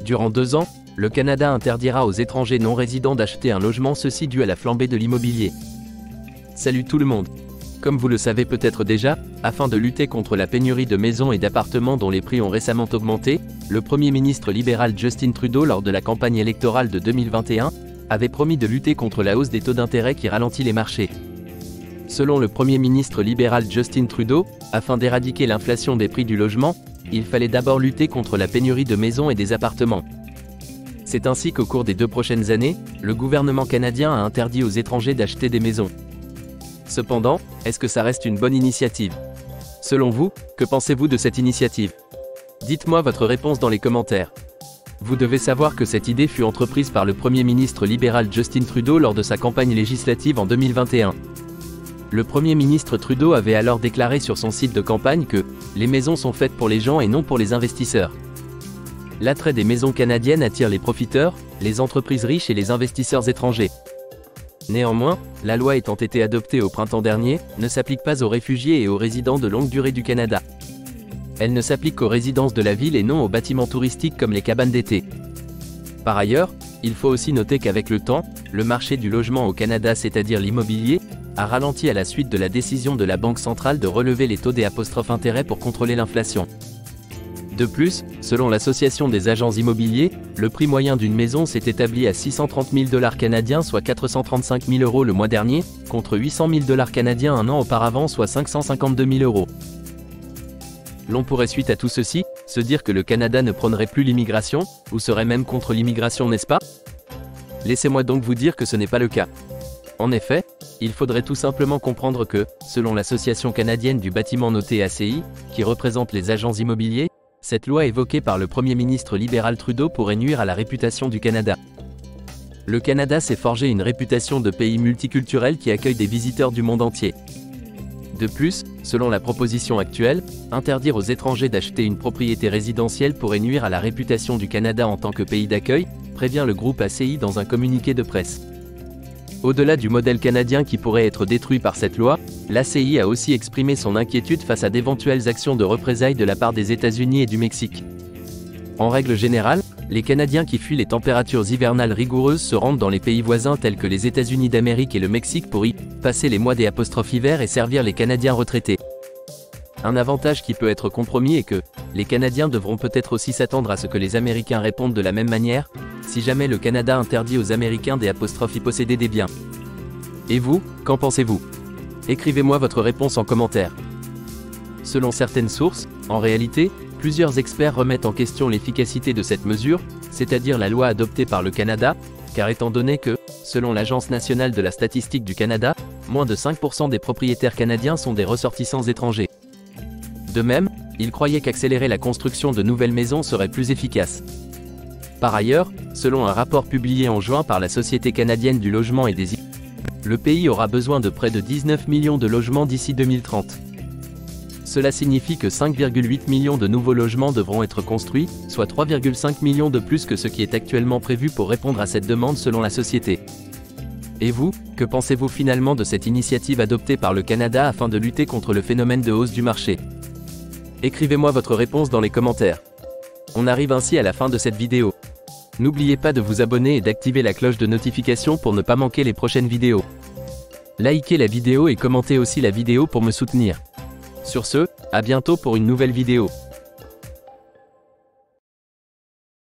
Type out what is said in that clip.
Durant 2 ans, le Canada interdira aux étrangers non résidents d'acheter un logement, ceci dû à la flambée de l'immobilier. Salut tout le monde. Comme vous le savez peut-être déjà, afin de lutter contre la pénurie de maisons et d'appartements dont les prix ont récemment augmenté, le Premier ministre libéral Justin Trudeau, lors de la campagne électorale de 2021, avait promis de lutter contre la hausse des taux d'intérêt qui ralentit les marchés. Selon le Premier ministre libéral Justin Trudeau, afin d'éradiquer l'inflation des prix du logement, il fallait d'abord lutter contre la pénurie de maisons et des appartements. C'est ainsi qu'au cours des 2 prochaines années, le gouvernement canadien a interdit aux étrangers d'acheter des maisons. Cependant, est-ce que ça reste une bonne initiative? Selon vous, que pensez-vous de cette initiative? Dites-moi votre réponse dans les commentaires. Vous devez savoir que cette idée fut entreprise par le Premier ministre libéral Justin Trudeau lors de sa campagne législative en 2021. Le Premier ministre Trudeau avait alors déclaré sur son site de campagne que « les maisons sont faites pour les gens et non pour les investisseurs ». L'attrait des maisons canadiennes attire les profiteurs, les entreprises riches et les investisseurs étrangers. Néanmoins, la loi étant été adoptée au printemps dernier, ne s'applique pas aux réfugiés et aux résidents de longue durée du Canada. Elle ne s'applique qu'aux résidences de la ville et non aux bâtiments touristiques comme les cabanes d'été. Par ailleurs, il faut aussi noter qu'avec le temps, le marché du logement au Canada, c'est-à-dire l'immobilier, a ralenti à la suite de la décision de la Banque centrale de relever les taux des *intérêts pour contrôler l'inflation. De plus, selon l'Association des agents immobiliers, le prix moyen d'une maison s'est établi à 630 000 $ canadiens, soit 435 000 € le mois dernier, contre 800 000 $ canadiens un an auparavant, soit 552 000 €. L'on pourrait, suite à tout ceci, se dire que le Canada ne prônerait plus l'immigration, ou serait même contre l'immigration, n'est-ce pas? Laissez-moi donc vous dire que ce n'est pas le cas. En effet, il faudrait tout simplement comprendre que, selon l'Association canadienne du bâtiment notée ACI, qui représente les agents immobiliers, cette loi évoquée par le Premier ministre libéral Trudeau pourrait nuire à la réputation du Canada. Le Canada s'est forgé une réputation de pays multiculturel qui accueille des visiteurs du monde entier. De plus, selon la proposition actuelle, interdire aux étrangers d'acheter une propriété résidentielle pourrait nuire à la réputation du Canada en tant que pays d'accueil, prévient le groupe ACI dans un communiqué de presse. Au-delà du modèle canadien qui pourrait être détruit par cette loi, l'ACI a aussi exprimé son inquiétude face à d'éventuelles actions de représailles de la part des États-Unis et du Mexique. En règle générale, les Canadiens qui fuient les températures hivernales rigoureuses se rendent dans les pays voisins tels que les États-Unis d'Amérique et le Mexique pour y passer les mois des *hiver et servir les Canadiens retraités. Un avantage qui peut être compromis est que les Canadiens devront peut-être aussi s'attendre à ce que les Américains répondent de la même manière, si jamais le Canada interdit aux Américains des *y posséder des biens. Et vous, qu'en pensez-vous? Écrivez-moi votre réponse en commentaire. Selon certaines sources, en réalité, plusieurs experts remettent en question l'efficacité de cette mesure, c'est-à-dire la loi adoptée par le Canada, car étant donné que, selon l'Agence nationale de la statistique du Canada, moins de 5% des propriétaires canadiens sont des ressortissants étrangers. De même, ils croyaient qu'accélérer la construction de nouvelles maisons serait plus efficace. Par ailleurs, selon un rapport publié en juin par la Société canadienne du logement et des le pays aura besoin de près de 19 millions de logements d'ici 2030. Cela signifie que 5,8 millions de nouveaux logements devront être construits, soit 3,5 millions de plus que ce qui est actuellement prévu pour répondre à cette demande selon la société. Et vous, que pensez-vous finalement de cette initiative adoptée par le Canada afin de lutter contre le phénomène de hausse du marché? Écrivez-moi votre réponse dans les commentaires. On arrive ainsi à la fin de cette vidéo. N'oubliez pas de vous abonner et d'activer la cloche de notification pour ne pas manquer les prochaines vidéos. Likez la vidéo et commentez aussi la vidéo pour me soutenir. Sur ce, à bientôt pour une nouvelle vidéo.